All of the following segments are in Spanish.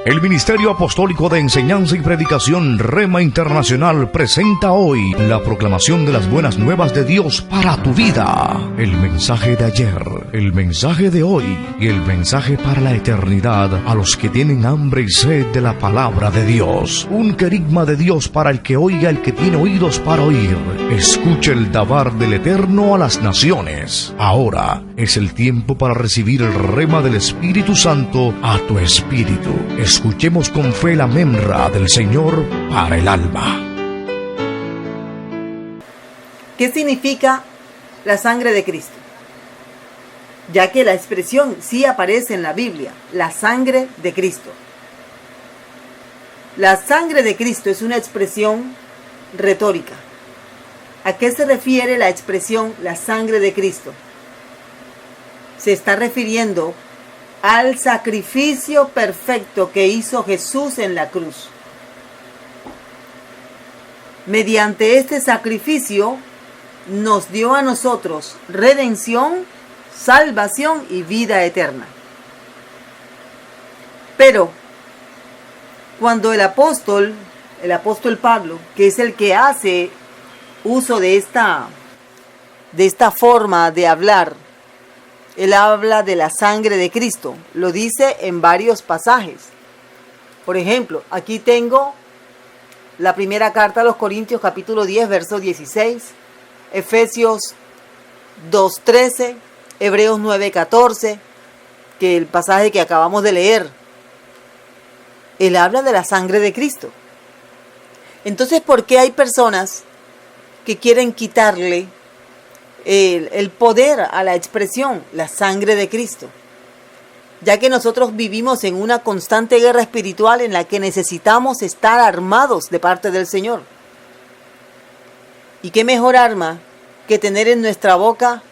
El Ministerio Apostólico de Enseñanza y Predicación Rema Internacional presenta hoy la proclamación de las buenas nuevas de Dios para tu vida. El mensaje de ayer, el mensaje de hoy y el mensaje para la eternidad a los que tienen hambre y sed de la palabra de Dios. Un querigma de Dios para el que oiga, el que tiene oídos para oír. Escuche el dabar del Eterno a las naciones. Ahora es el tiempo para recibir el rema del Espíritu Santo a tu espíritu. Escuchemos con fe la memra del Señor para el alma. ¿Qué significa la sangre de Cristo? Ya que la expresión sí aparece en la Biblia, la sangre de Cristo. La sangre de Cristo es una expresión retórica. ¿A qué se refiere la expresión la sangre de Cristo? Se está refiriendo al sacrificio perfecto que hizo Jesús en la cruz. Mediante este sacrificio nos dio a nosotros redención, salvación y vida eterna. Pero cuando el apóstol Pablo, que es el que hace uso de esta forma de hablar, él habla de la sangre de Cristo. Lo dice en varios pasajes. Por ejemplo, aquí tengo la primera carta a los Corintios, capítulo 10, verso 16, Efesios 2:13, Hebreos 9:14, que el pasaje que acabamos de leer. Él habla de la sangre de Cristo. Entonces, ¿por qué hay personas que quieren quitarle el poder a la expresión, la sangre de Cristo? Ya que nosotros vivimos en una constante guerra espiritual en la que necesitamos estar armados de parte del Señor. ¿Y qué mejor arma que tener en nuestra boca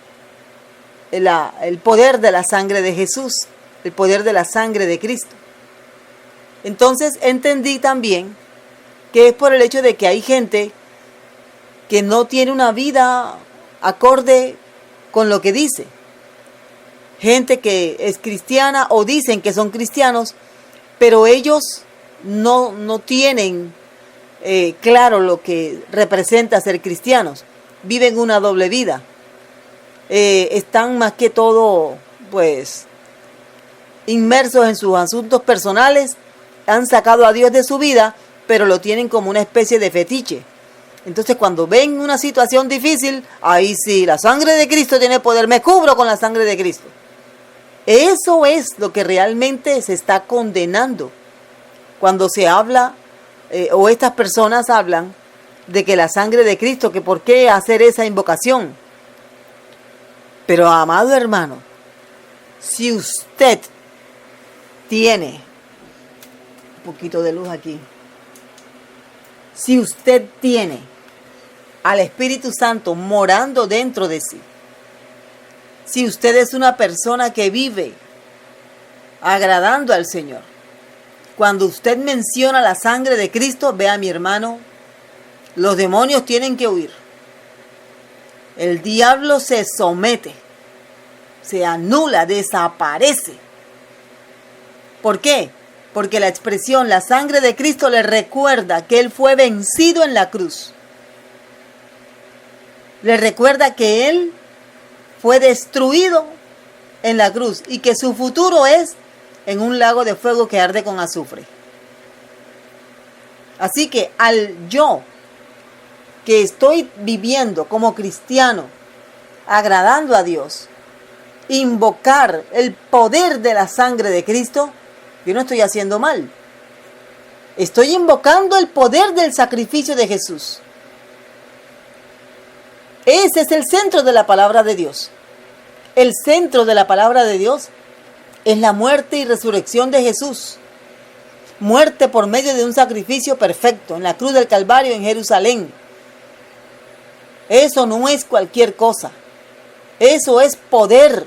el poder de la sangre de Jesús, el poder de la sangre de Cristo? Entonces entendí también que es por el hecho de que hay gente que no tiene una vida acorde con lo que dice. Gente que es cristiana o dicen que son cristianos, pero ellos no tienen claro lo que representa ser cristianos. Viven una doble vida. Están más que todo, pues, inmersos en sus asuntos personales. Han sacado a Dios de su vida, pero lo tienen como una especie de fetiche. Entonces, cuando ven una situación difícil, ahí sí, la sangre de Cristo tiene poder, me cubro con la sangre de Cristo. Eso es lo que realmente se está condenando cuando se habla, o estas personas hablan, de que la sangre de Cristo, que por qué hacer esa invocación. Pero, amado hermano, si usted tiene, un poquito de luz aquí, si usted tiene al Espíritu Santo morando dentro de sí, si usted es una persona que vive agradando al Señor, cuando usted menciona la sangre de Cristo, vea mi hermano, los demonios tienen que huir. El diablo se somete, se anula, desaparece. ¿Por qué? Porque la expresión la sangre de Cristo le recuerda que Él fue vencido en la cruz. Le recuerda que Él fue destruido en la cruz y que su futuro es en un lago de fuego que arde con azufre. Así que al yo que estoy viviendo como cristiano, agradando a Dios, invocar el poder de la sangre de Cristo, yo no estoy haciendo mal. Estoy invocando el poder del sacrificio de Jesús. Ese es el centro de la palabra de Dios. El centro de la palabra de Dios es la muerte y resurrección de Jesús. Muerte por medio de un sacrificio perfecto en la cruz del Calvario en Jerusalén. Eso no es cualquier cosa. Eso es poder.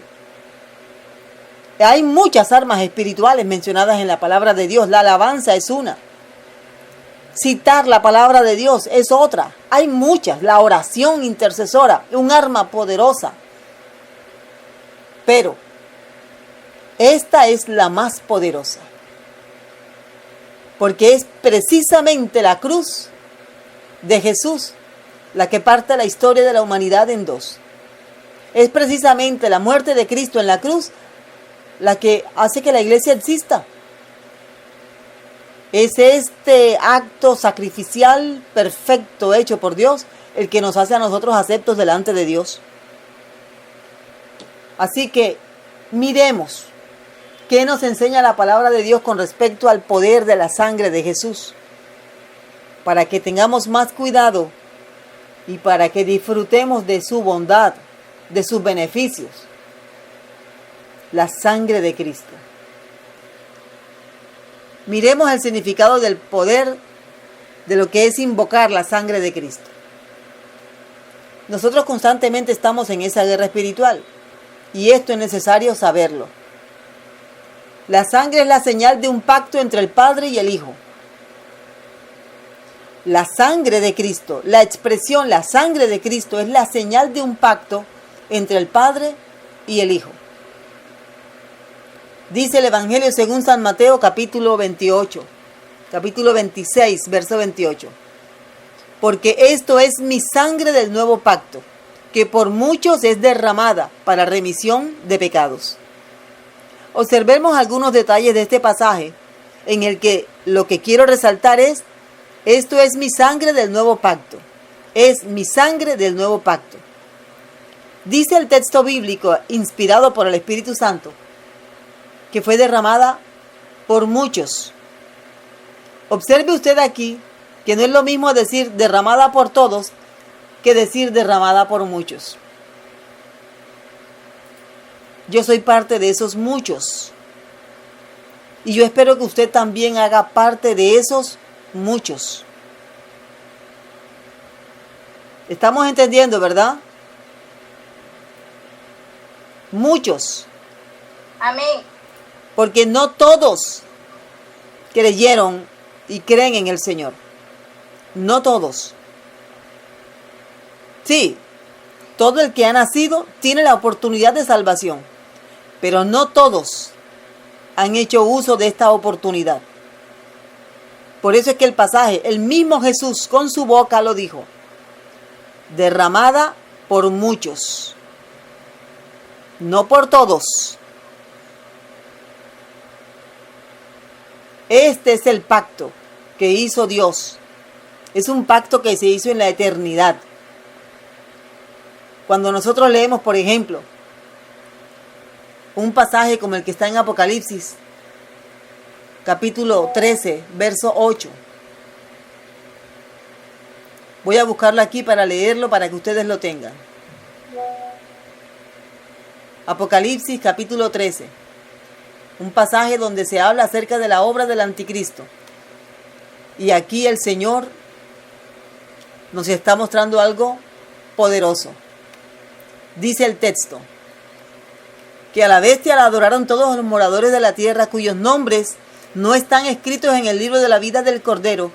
Hay muchas armas espirituales mencionadas en la palabra de Dios. La alabanza es una. Citar la palabra de Dios es otra. Hay muchas. La oración intercesora, un arma poderosa. Pero esta es la más poderosa. porque es precisamente la cruz de Jesús la que parte la historia de la humanidad en dos. Es precisamente la muerte de Cristo en la cruz la que hace que la iglesia exista. Es este acto sacrificial perfecto hecho por Dios el que nos hace a nosotros aceptos delante de Dios. Así que miremos qué nos enseña la palabra de Dios con respecto al poder de la sangre de Jesús, para que tengamos más cuidado y para que disfrutemos de su bondad, de sus beneficios. La sangre de Cristo. Miremos el significado del poder de lo que es invocar la sangre de Cristo. Nosotros constantemente estamos en esa guerra espiritual y esto es necesario saberlo. La sangre es la señal de un pacto entre el Padre y el Hijo. La sangre de Cristo, la expresión la sangre de Cristo es la señal de un pacto entre el Padre y el Hijo. Dice el Evangelio según San Mateo capítulo 26, verso 28. Porque esto es mi sangre del nuevo pacto, que por muchos es derramada para remisión de pecados. Observemos algunos detalles de este pasaje, en el que lo que quiero resaltar es, esto es mi sangre del nuevo pacto, es mi sangre del nuevo pacto. Dice el texto bíblico, inspirado por el Espíritu Santo, que fue derramada por muchos. Observe usted aquí que no es lo mismo decir derramada por todos que decir derramada por muchos. Yo soy parte de esos muchos. Y yo espero que usted también haga parte de esos muchos. ¿Estamos entendiendo, verdad? Muchos. Amén. Porque no todos creyeron y creen en el Señor. No todos. Sí, todo el que ha nacido tiene la oportunidad de salvación, pero no todos han hecho uso de esta oportunidad. Por eso es que el pasaje, el mismo Jesús con su boca lo dijo, derramada por muchos, no por todos. Este es el pacto que hizo Dios. Es un pacto que se hizo en la eternidad. Cuando nosotros leemos, por ejemplo, un pasaje como el que está en Apocalipsis, capítulo 13, verso 8. Voy a buscarlo aquí para leerlo para que ustedes lo tengan. Apocalipsis, capítulo 13. Un pasaje donde se habla acerca de la obra del anticristo. Y aquí el Señor nos está mostrando algo poderoso. Dice el texto, que a la bestia la adoraron todos los moradores de la tierra, cuyos nombres no están escritos en el libro de la vida del Cordero,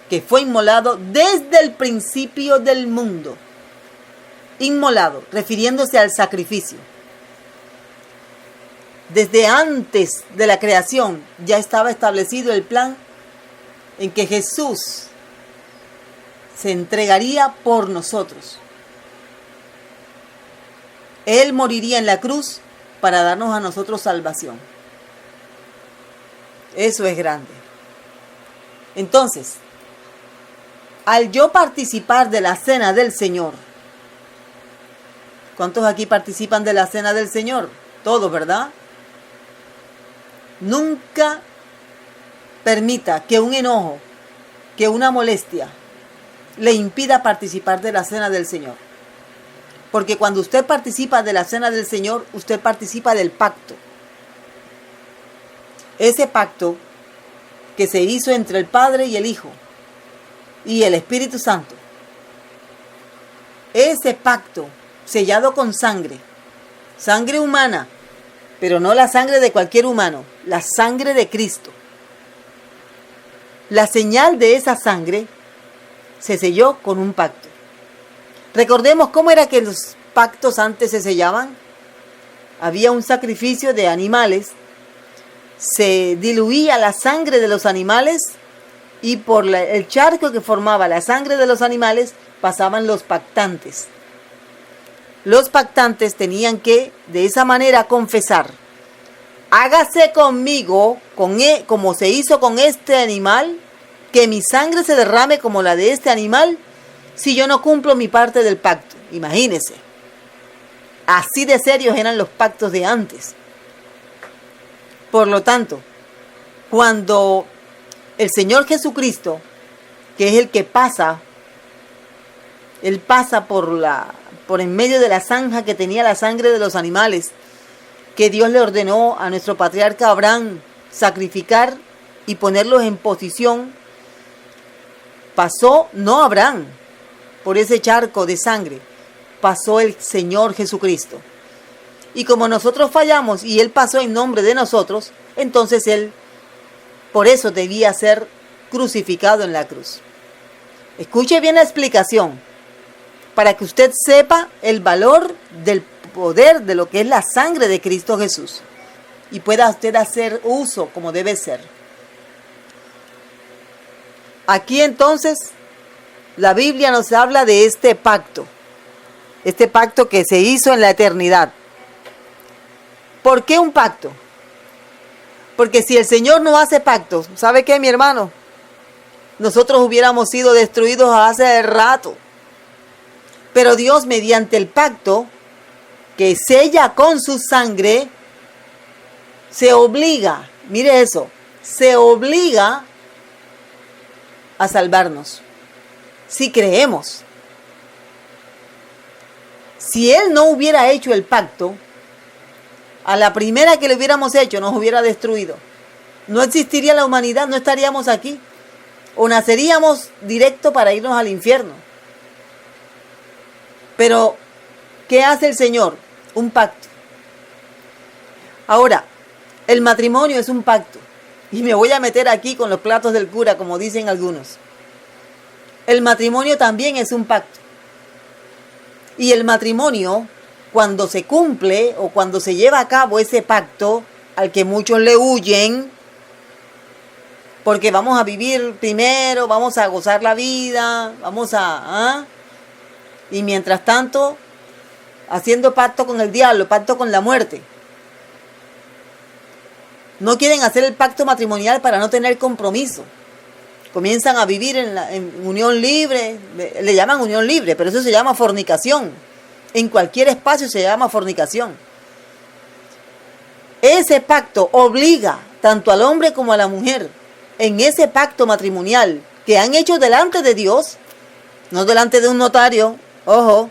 que fue inmolado desde el principio del mundo. Inmolado, refiriéndose al sacrificio. Desde antes de la creación ya estaba establecido el plan en que Jesús se entregaría por nosotros. Él moriría en la cruz para darnos a nosotros salvación. Eso es grande. Entonces, al yo participar de la cena del Señor, ¿cuántos aquí participan de la cena del Señor? Todos, ¿verdad? Nunca permita que un enojo, que una molestia, le impida participar de la cena del Señor. Porque cuando usted participa de la cena del Señor, usted participa del pacto. Ese pacto que se hizo entre el Padre y el Hijo y el Espíritu Santo. Ese pacto sellado con sangre, sangre humana, pero no la sangre de cualquier humano, la sangre de Cristo. La señal de esa sangre se selló con un pacto. Recordemos cómo era que los pactos antes se sellaban. Había un sacrificio de animales se diluía la sangre de los animales y por el charco que formaba la sangre de los animales pasaban los pactantes. Los pactantes tenían que de esa manera confesar: hágase conmigo como se hizo con este animal, que mi sangre se derrame como la de este animal, si yo no cumplo mi parte del pacto. Imagínense, así de serios eran los pactos de antes. Por lo tanto, cuando el Señor Jesucristo, que es el que pasa, Él pasa por en medio de la zanja que tenía la sangre de los animales, que Dios le ordenó a nuestro patriarca Abraham sacrificar y ponerlos en posición, pasó no Abraham por ese charco de sangre, pasó el Señor Jesucristo. Y como nosotros fallamos y Él pasó en nombre de nosotros, entonces Él por eso debía ser crucificado en la cruz. Escuche bien la explicación, para que usted sepa el valor del poder de lo que es la sangre de Cristo Jesús y pueda usted hacer uso como debe ser. Aquí entonces la Biblia nos habla de este pacto que se hizo en la eternidad. ¿Por qué un pacto? Porque si el Señor no hace pactos, ¿sabe qué, mi hermano? Nosotros hubiéramos sido destruidos hace rato. Pero Dios, mediante el pacto que sella con su sangre, se obliga, mire eso, se obliga a salvarnos, si creemos. Si Él no hubiera hecho el pacto, a la primera que le hubiéramos hecho nos hubiera destruido. No existiría la humanidad, no estaríamos aquí. O naceríamos directo para irnos al infierno. Pero, ¿qué hace el Señor? Un pacto. Ahora, el matrimonio es un pacto. Y me voy a meter aquí con los platos del cura, como dicen algunos. El matrimonio también es un pacto. Y el matrimonio, cuando se cumple o cuando se lleva a cabo ese pacto, al que muchos le huyen, porque vamos a vivir primero, vamos a gozar la vida, y mientras tanto, haciendo pacto con el diablo, pacto con la muerte. No quieren hacer el pacto matrimonial para no tener compromiso. Comienzan a vivir en unión libre, le llaman unión libre, pero eso se llama fornicación. En cualquier espacio se llama fornicación. Ese pacto obliga tanto al hombre como a la mujer, en ese pacto matrimonial que han hecho delante de Dios, no delante de un notario, ojo,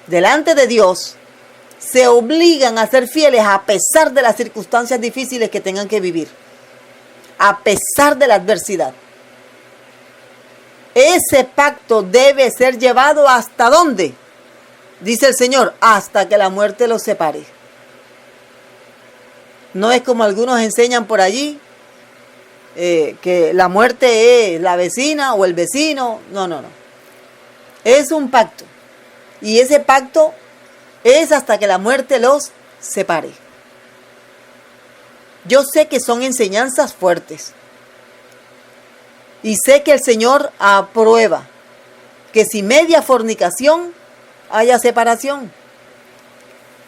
delante de Dios, se obligan a ser fieles a pesar de las circunstancias difíciles que tengan que vivir, a pesar de la adversidad. Ese pacto debe ser llevado ¿hasta dónde? Dice el Señor, hasta que la muerte los separe. No es como algunos enseñan por allí, que la muerte es la vecina o el vecino. No. Es un pacto. Y ese pacto es hasta que la muerte los separe. Yo sé que son enseñanzas fuertes. Y sé que el Señor aprueba que si media fornicación haya separación.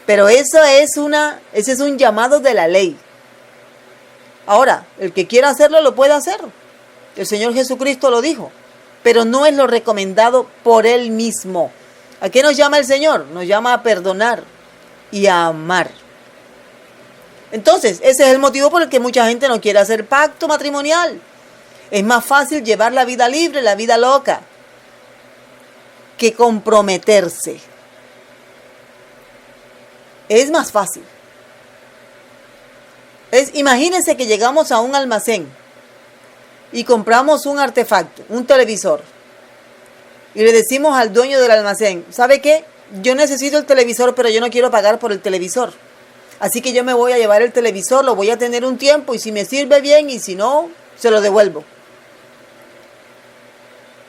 Pero ese es un llamado de la ley. Ahora, el que quiera hacerlo lo puede hacer. El Señor Jesucristo lo dijo. Pero no es lo recomendado por Él mismo. ¿A qué nos llama el Señor? Nos llama a perdonar y a amar. Entonces, ese es el motivo por el que mucha gente no quiere hacer pacto matrimonial. Es más fácil llevar la vida libre, la vida loca, que comprometerse. Es más fácil. Imagínense que llegamos a un almacén y compramos un artefacto, un televisor. Y le decimos al dueño del almacén, ¿sabe qué? Yo necesito el televisor, pero yo no quiero pagar por el televisor. Así que yo me voy a llevar el televisor, lo voy a tener un tiempo y si me sirve bien y si no, se lo devuelvo.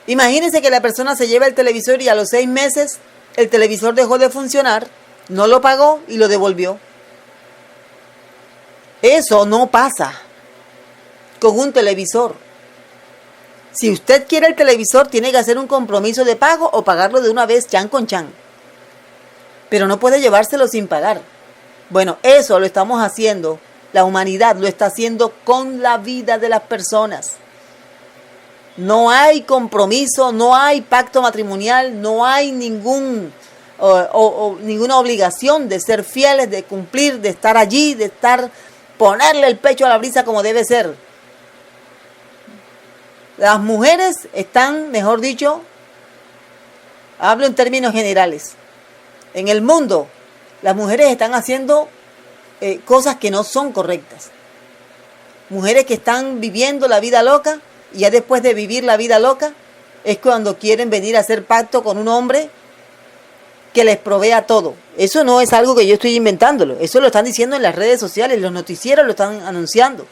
Imagínense que la persona se lleva el televisor y a los 6 meses el televisor dejó de funcionar, no lo pagó y lo devolvió. Eso no pasa con un televisor. Si usted quiere el televisor, tiene que hacer un compromiso de pago o pagarlo de una vez, chan con chan. Pero no puede llevárselo sin pagar. Bueno, eso lo estamos haciendo. La humanidad lo está haciendo con la vida de las personas. No hay compromiso, no hay pacto matrimonial, no hay ninguna obligación de ser fieles, de cumplir, de estar allí, de ponerle el pecho a la brisa como debe ser. Las mujeres están, mejor dicho, hablo en términos generales, en el mundo, las mujeres están haciendo cosas que no son correctas. Mujeres que están viviendo la vida loca y ya después de vivir la vida loca es cuando quieren venir a hacer pacto con un hombre que les provea todo. Eso no es algo que yo estoy inventándolo, eso lo están diciendo en las redes sociales, los noticieros lo están anunciando.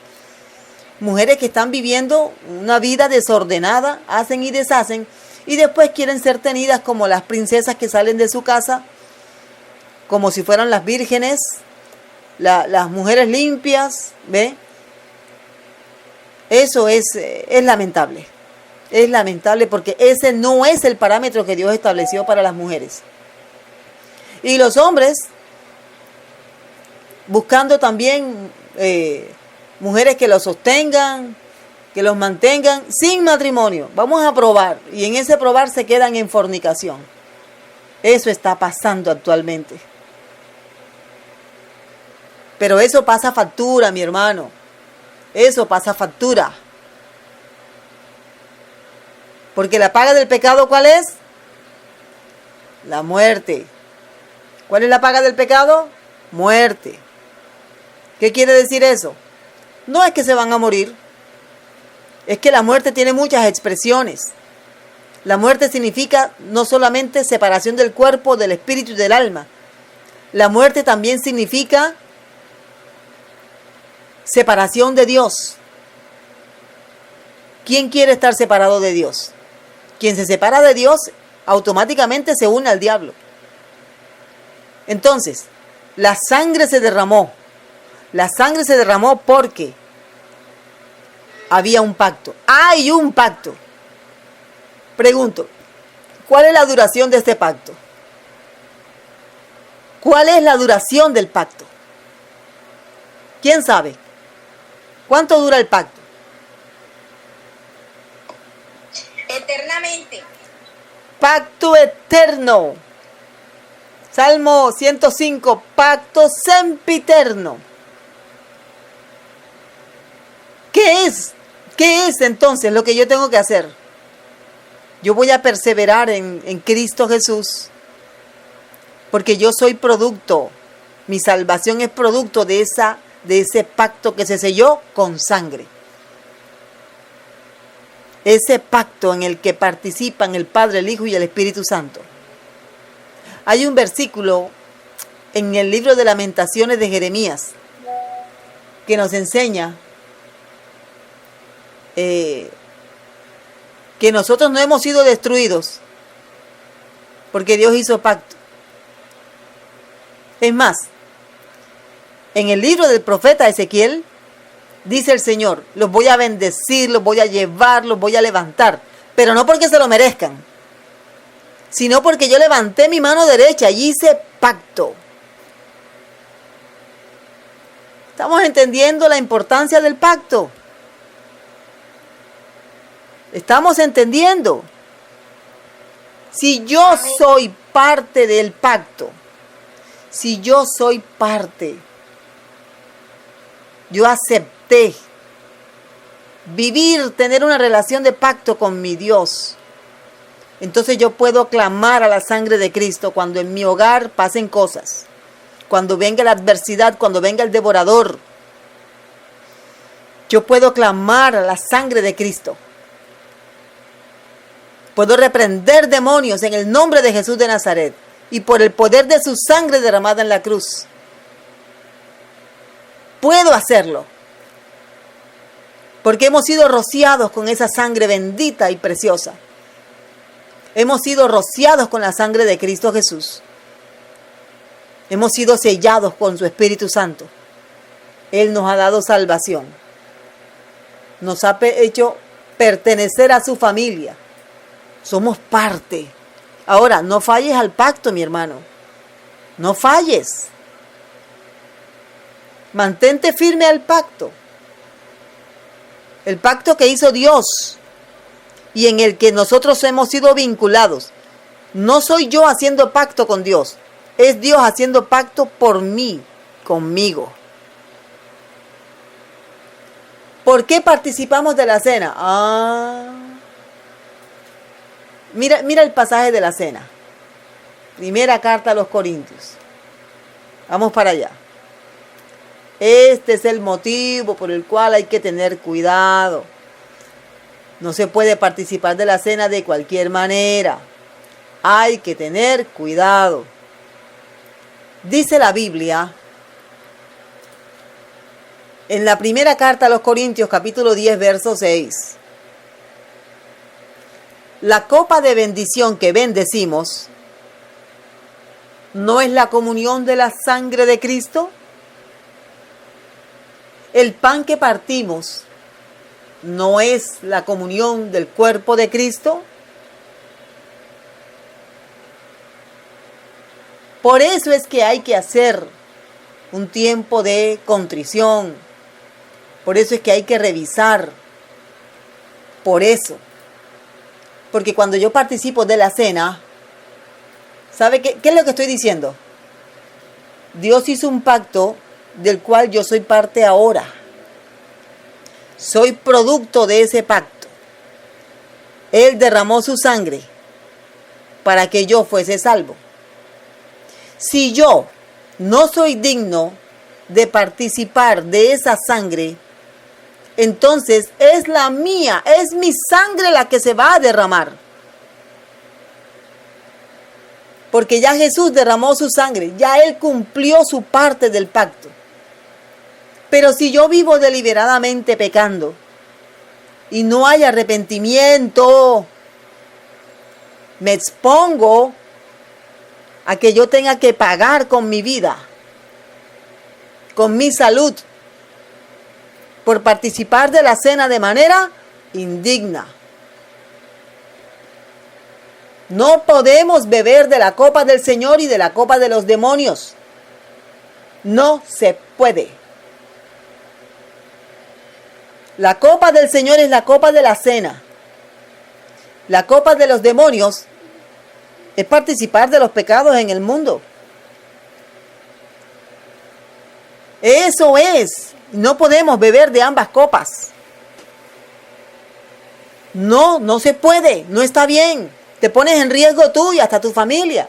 Mujeres que están viviendo una vida desordenada, hacen y deshacen, y después quieren ser tenidas como las princesas que salen de su casa, como si fueran las vírgenes, las mujeres limpias, ¿ve? Eso es lamentable. Es lamentable porque ese no es el parámetro que Dios estableció para las mujeres. Y los hombres, buscando también mujeres que los sostengan, que los mantengan sin matrimonio. Vamos a probar. Y en ese probar se quedan en fornicación. Eso está pasando actualmente. Pero eso pasa factura, mi hermano. Eso pasa factura. Porque la paga del pecado, ¿cuál es? La muerte. ¿Cuál es la paga del pecado? Muerte. ¿Qué quiere decir eso? No es que se van a morir. Es que la muerte tiene muchas expresiones. La muerte significa no solamente separación del cuerpo, del espíritu y del alma. La muerte también significa separación de Dios. ¿Quién quiere estar separado de Dios? Quien se separa de Dios automáticamente se une al diablo. Entonces, la sangre se derramó. La sangre se derramó porque había un pacto. Hay un pacto. Pregunto, ¿cuál es la duración de este pacto? ¿Cuál es la duración del pacto? ¿Quién sabe? ¿Cuánto dura el pacto? Eternamente. Pacto eterno. Salmo 105, pacto sempiterno. ¿Qué es? ¿Qué es entonces lo que yo tengo que hacer? Yo voy a perseverar en Cristo Jesús, porque yo soy producto, mi salvación es producto de ese pacto que se selló con sangre. Ese pacto en el que participan el Padre, el Hijo y el Espíritu Santo. Hay un versículo en el libro de Lamentaciones de Jeremías que nos enseña que nosotros no hemos sido destruidos porque Dios hizo pacto. Es más, en el libro del profeta Ezequiel dice el Señor: los voy a bendecir, los voy a llevar, los voy a levantar, pero no porque se lo merezcan, sino porque yo levanté mi mano derecha y hice pacto. ¿Estamos entendiendo la importancia del pacto? ¿Estamos entendiendo? Si yo soy parte del pacto, si yo soy parte, yo acepté vivir, tener una relación de pacto con mi Dios, entonces yo puedo clamar a la sangre de Cristo cuando en mi hogar pasen cosas, cuando venga la adversidad, cuando venga el devorador. Yo puedo clamar a la sangre de Cristo. Puedo reprender demonios en el nombre de Jesús de Nazaret y por el poder de su sangre derramada en la cruz. Puedo hacerlo porque hemos sido rociados con esa sangre bendita y preciosa. Hemos sido rociados con la sangre de Cristo Jesús. Hemos sido sellados con su Espíritu Santo. Él nos ha dado salvación. Nos ha hecho pertenecer a su familia. Somos parte. Ahora, no falles al pacto, mi hermano. No falles. Mantente firme al pacto. El pacto que hizo Dios y en el que nosotros hemos sido vinculados. No soy yo haciendo pacto con Dios. Es Dios haciendo pacto por mí, conmigo. ¿Por qué participamos de la cena? Mira el pasaje de la cena. Primera carta a los Corintios. Vamos para allá. Este es el motivo por el cual hay que tener cuidado. No se puede participar de la cena de cualquier manera. Hay que tener cuidado. Dice la Biblia, en la primera carta a los Corintios, capítulo 10, verso 6. La copa de bendición que bendecimos, ¿no es la comunión de la sangre de Cristo? El pan que partimos, ¿no es la comunión del cuerpo de Cristo? Por eso es que hay que hacer un tiempo de contrición. Por eso es que hay que revisar. Por eso. Porque cuando yo participo de la cena, ¿sabe qué es lo que estoy diciendo? Dios hizo un pacto del cual yo soy parte ahora. Soy producto de ese pacto. Él derramó su sangre para que yo fuese salvo. Si yo no soy digno de participar de esa sangre, entonces es la mía, es mi sangre la que se va a derramar. Porque ya Jesús derramó su sangre, ya Él cumplió su parte del pacto. Pero si yo vivo deliberadamente pecando y no hay arrepentimiento, me expongo a que yo tenga que pagar con mi vida, con mi salud, por participar de la cena de manera indigna. No podemos beber de la copa del Señor y de la copa de los demonios. No se puede. La copa del Señor es la copa de la cena. La copa de los demonios es participar de los pecados en el mundo. Eso es. No podemos beber de ambas copas. No se puede. No está bien. Te pones en riesgo tú y hasta tu familia.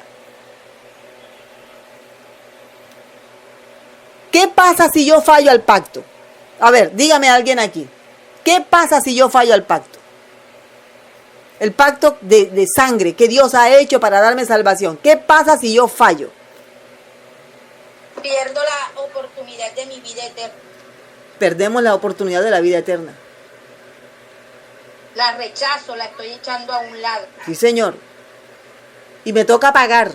¿Qué pasa si yo fallo al pacto? A ver, dígame a alguien aquí. ¿Qué pasa si yo fallo al pacto? El pacto de sangre que Dios ha hecho para darme salvación. ¿Qué pasa si yo fallo? Pierdo la oportunidad de mi vida eterna. Perdemos la oportunidad de la vida eterna. La rechazo, la estoy echando a un lado. Sí, Señor. Y me toca pagar.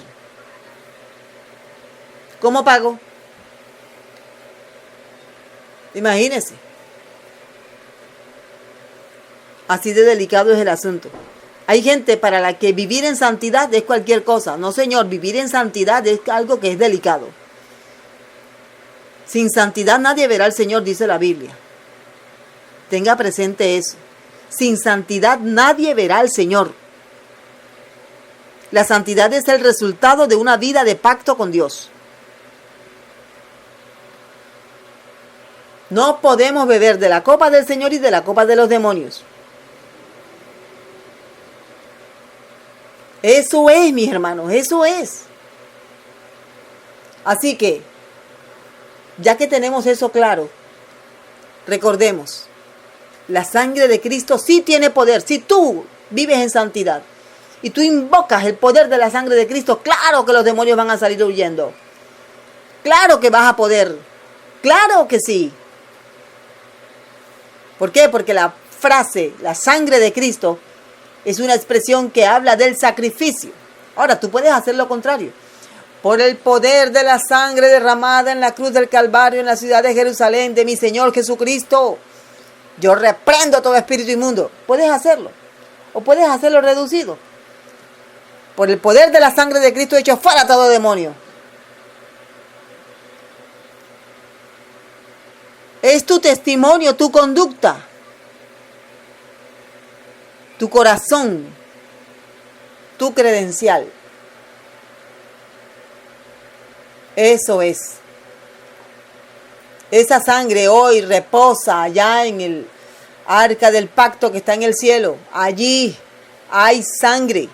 ¿Cómo pago? Imagínese. Así de delicado es el asunto. Hay gente para la que vivir en santidad es cualquier cosa. No, Señor, vivir en santidad es algo que es delicado. Sin santidad nadie verá al Señor, dice la Biblia. Tenga presente eso. Sin santidad nadie verá al Señor. La santidad es el resultado de una vida de pacto con Dios. No podemos beber de la copa del Señor y de la copa de los demonios. Eso es, mis hermanos, eso es. Así que, ya que tenemos eso claro, recordemos, la sangre de Cristo sí tiene poder. Si tú vives en santidad y tú invocas el poder de la sangre de Cristo, claro que los demonios van a salir huyendo. Claro que vas a poder. Claro que sí. ¿Por qué? Porque la frase, la sangre de Cristo, es una expresión que habla del sacrificio. Ahora, tú puedes hacer lo contrario. por el poder de la sangre derramada en la cruz del Calvario en la ciudad de Jerusalén de mi Señor Jesucristo, yo reprendo todo espíritu inmundo. Puedes hacerlo, o puedes hacerlo reducido. Por el poder de la sangre de Cristo he hecho fuera todo demonio. Es tu testimonio, tu conducta, tu corazón, tu credencial. Eso es. Esa sangre hoy reposa allá en el arca del pacto que está en el cielo. Allí hay sangre.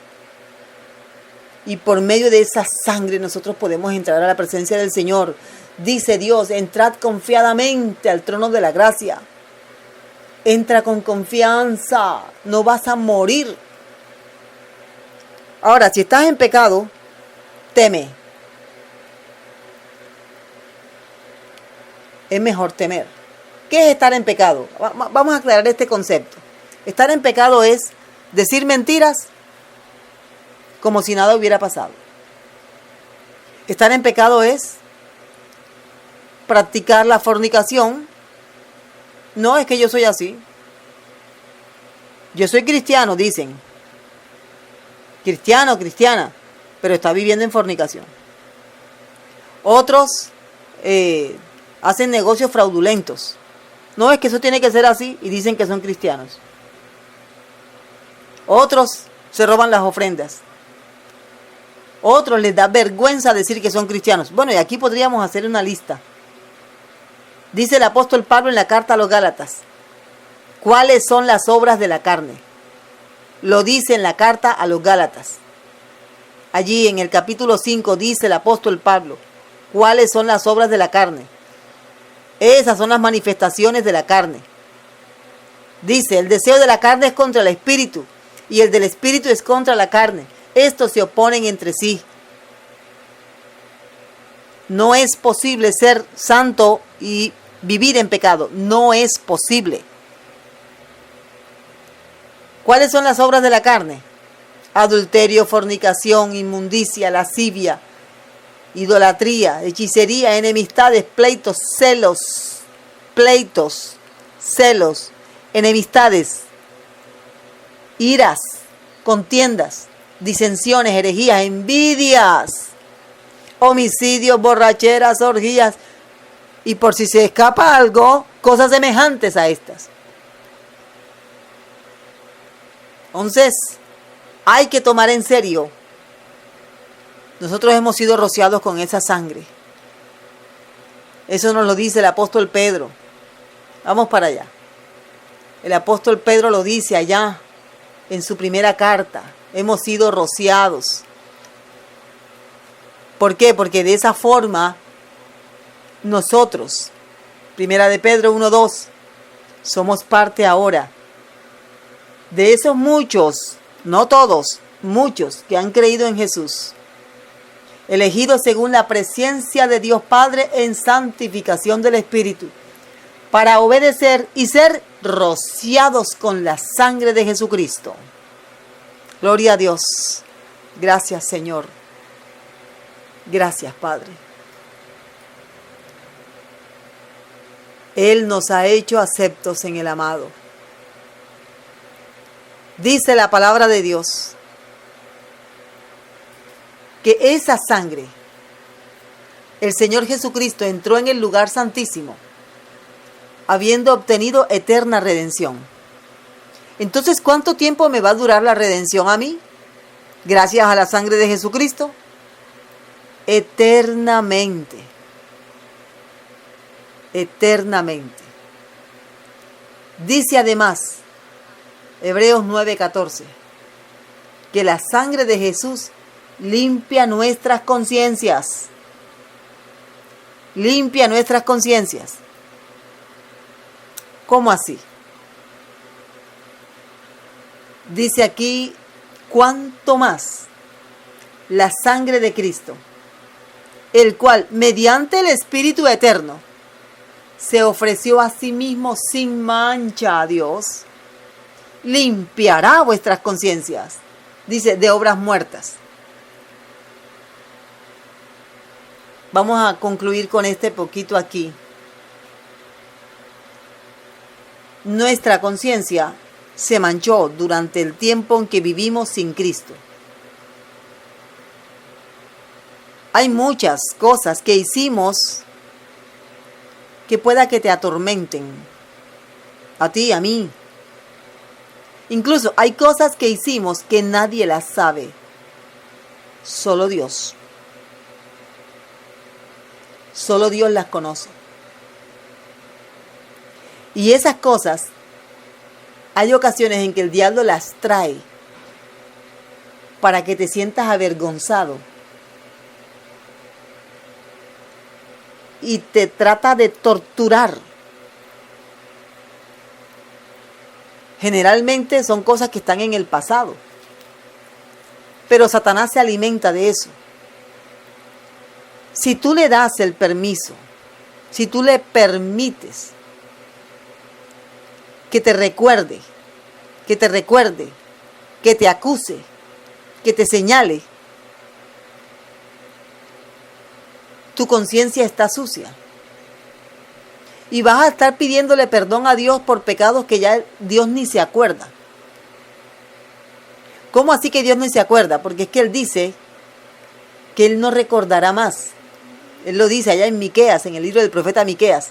Y por medio de esa sangre nosotros podemos entrar a la presencia del Señor. Dice Dios, entrad confiadamente al trono de la gracia. Entra con confianza, no vas a morir. Ahora, si estás en pecado, teme. Es mejor temer. ¿Qué es estar en pecado? Vamos a aclarar este concepto. Estar en pecado es decir mentiras como si nada hubiera pasado. Estar en pecado es practicar la fornicación. No, es que yo soy así. Yo soy cristiano, dicen. Cristiano, cristiana, pero está viviendo en fornicación. Otros hacen negocios fraudulentos. No, es que eso tiene que ser así y dicen que son cristianos. Otros se roban las ofrendas. Otros les da vergüenza decir que son cristianos. Bueno, y aquí podríamos hacer una lista. Dice el apóstol Pablo en la carta a los Gálatas, ¿cuáles son las obras de la carne? Lo dice en la carta a los Gálatas. Allí en el capítulo 5 dice el apóstol Pablo, ¿cuáles son las obras de la carne? Esas son las manifestaciones de la carne. Dice, el deseo de la carne es contra el espíritu y el del espíritu es contra la carne. Estos se oponen entre sí. No es posible ser santo y vivir en pecado. No es posible. ¿Cuáles son las obras de la carne? Adulterio, fornicación, inmundicia, lascivia, idolatría, hechicería, enemistades, pleitos, celos, enemistades, iras, contiendas, disensiones, herejías, envidias, homicidios, borracheras, orgías, y por si se escapa algo, cosas semejantes a estas. Entonces, hay que tomar en serio. Nosotros hemos sido rociados con esa sangre. Eso nos lo dice el apóstol Pedro. Vamos para allá. El apóstol Pedro lo dice allá en su primera carta. Hemos sido rociados. ¿Por qué? Porque de esa forma nosotros, primera de Pedro 1:2, somos parte ahora de esos muchos, no todos, muchos que han creído en Jesús, elegidos según la presencia de Dios Padre en santificación del Espíritu, para obedecer y ser rociados con la sangre de Jesucristo. Gloria a Dios. Gracias, Señor. Gracias, Padre. Él nos ha hecho aceptos en el amado. Dice la palabra de Dios que esa sangre, el Señor Jesucristo entró en el lugar santísimo, habiendo obtenido eterna redención. Entonces, ¿cuánto tiempo me va a durar la redención a mí? Gracias a la sangre de Jesucristo. Eternamente. Eternamente. Dice además, Hebreos 9:14, que la sangre de Jesús limpia nuestras conciencias. Limpia nuestras conciencias. ¿Cómo así? Dice aquí, cuánto más la sangre de Cristo, el cual, mediante el Espíritu Eterno, se ofreció a sí mismo sin mancha a Dios, limpiará vuestras conciencias, dice, de obras muertas. Vamos a concluir con este poquito aquí. Nuestra conciencia se manchó durante el tiempo en que vivimos sin Cristo. Hay muchas cosas que hicimos que pueda que te atormenten. A ti, a mí. Incluso hay cosas que hicimos que nadie las sabe. Solo Dios. Solo Dios las conoce. Y esas cosas, hay ocasiones en que el diablo las trae para que te sientas avergonzado. Y te trata de torturar. Generalmente son cosas que están en el pasado. Pero Satanás se alimenta de eso. Si tú le das el permiso, si tú le permites que te recuerde, que te acuse, que te señale, tu conciencia está sucia. Y vas a estar pidiéndole perdón a Dios por pecados que ya Dios ni se acuerda. ¿Cómo así que Dios no se acuerda? Porque es que Él dice que Él no recordará más. Él lo dice allá en Miqueas, en el libro del profeta Miqueas,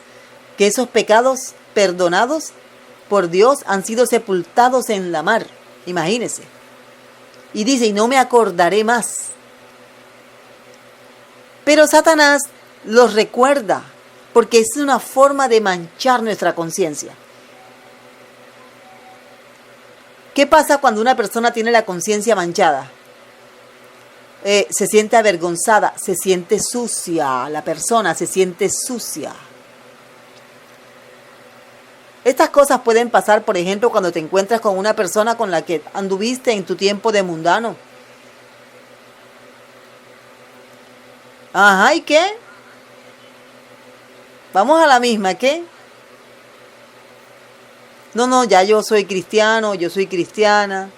que esos pecados perdonados por Dios han sido sepultados en la mar. Imagínese. Y dice, y no me acordaré más. Pero Satanás los recuerda, porque es una forma de manchar nuestra conciencia. ¿Qué pasa cuando una persona tiene la conciencia manchada? Se siente avergonzada, se siente sucia, la persona se siente sucia. Estas cosas pueden pasar, por ejemplo, cuando te encuentras con una persona con la que anduviste en tu tiempo de mundano. Ajá, ¿y qué? Vamos a la misma, ¿qué? No, ya yo soy cristiano, yo soy cristiana.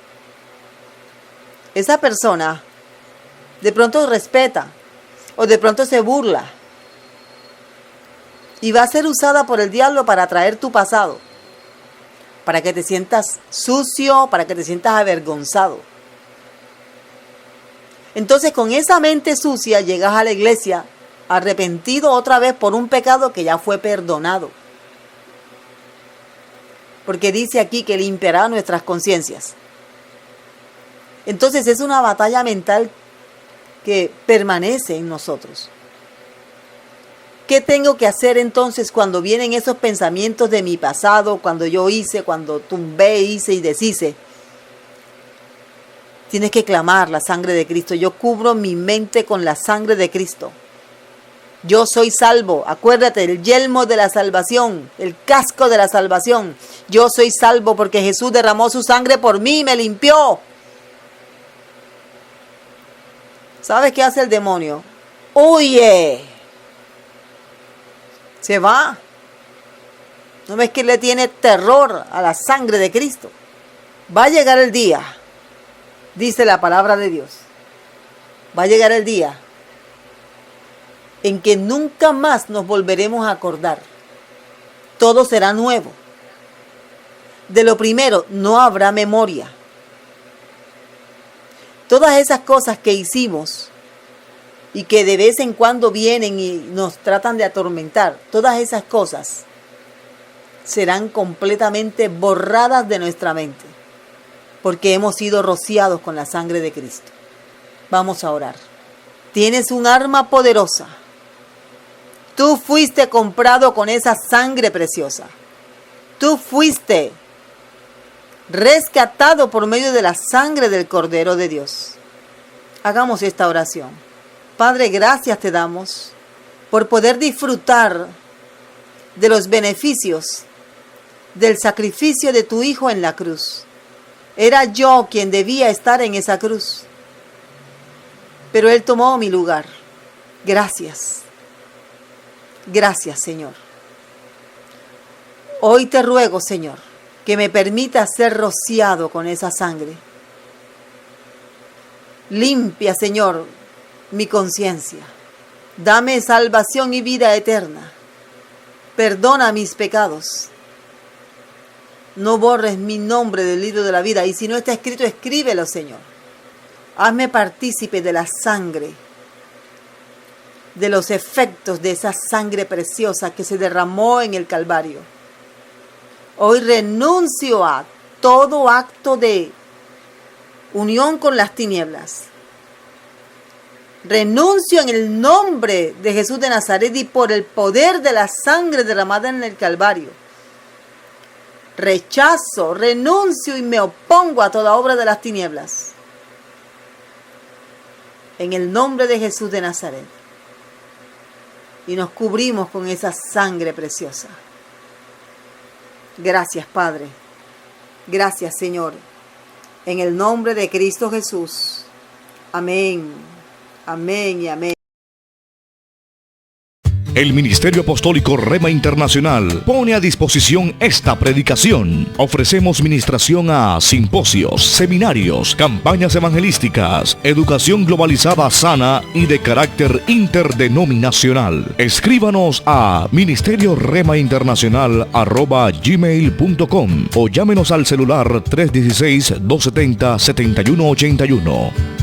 Esa persona de pronto respeta o de pronto se burla y va a ser usada por el diablo para atraer tu pasado, para que te sientas sucio, para que te sientas avergonzado. Entonces con esa mente sucia llegas a la iglesia arrepentido otra vez por un pecado que ya fue perdonado. Porque dice aquí que limpiará nuestras conciencias. Entonces es una batalla mental que permanece en nosotros. ¿Qué tengo que hacer entonces cuando vienen esos pensamientos de mi pasado, cuando yo hice, cuando tumbé, hice y deshice? Tienes que clamar la sangre de Cristo. Yo cubro mi mente con la sangre de Cristo. Yo soy salvo. Acuérdate, el yelmo de la salvación, el casco de la salvación. Yo soy salvo porque Jesús derramó su sangre por mí y me limpió. ¿Sabes qué hace el demonio? ¡Huye! Se va. ¿No ves que le tiene terror a la sangre de Cristo? Va a llegar el día, dice la palabra de Dios. Va a llegar el día en que nunca más nos volveremos a acordar. Todo será nuevo. De lo primero, no habrá memoria. Todas esas cosas que hicimos y que de vez en cuando vienen y nos tratan de atormentar, todas esas cosas serán completamente borradas de nuestra mente, porque hemos sido rociados con la sangre de Cristo. Vamos a orar. Tienes un arma poderosa. Tú fuiste comprado con esa sangre preciosa. Tú fuiste rescatado por medio de la sangre del Cordero de Dios. Hagamos esta oración. Padre, gracias te damos por poder disfrutar de los beneficios del sacrificio de tu Hijo en la cruz. Era yo quien debía estar en esa cruz, pero Él tomó mi lugar. Gracias. Gracias, Señor. Hoy te ruego, Señor, que me permita ser rociado con esa sangre. Limpia, Señor, mi conciencia. Dame salvación y vida eterna. Perdona mis pecados. No borres mi nombre del libro de la vida. Y si no está escrito, escríbelo, Señor. Hazme partícipe de la sangre, de los efectos de esa sangre preciosa que se derramó en el Calvario. Hoy renuncio a todo acto de unión con las tinieblas. Renuncio en el nombre de Jesús de Nazaret y por el poder de la sangre derramada en el Calvario. Rechazo, renuncio y me opongo a toda obra de las tinieblas. En el nombre de Jesús de Nazaret. Y nos cubrimos con esa sangre preciosa. Gracias, Padre. Gracias, Señor. En el nombre de Cristo Jesús. Amén. Amén y amén. El Ministerio Apostólico Rema Internacional pone a disposición esta predicación. Ofrecemos ministración a simposios, seminarios, campañas evangelísticas, educación globalizada sana y de carácter interdenominacional. Escríbanos a ministerioremainternacional@gmail.com o llámenos al celular 316-270-7181.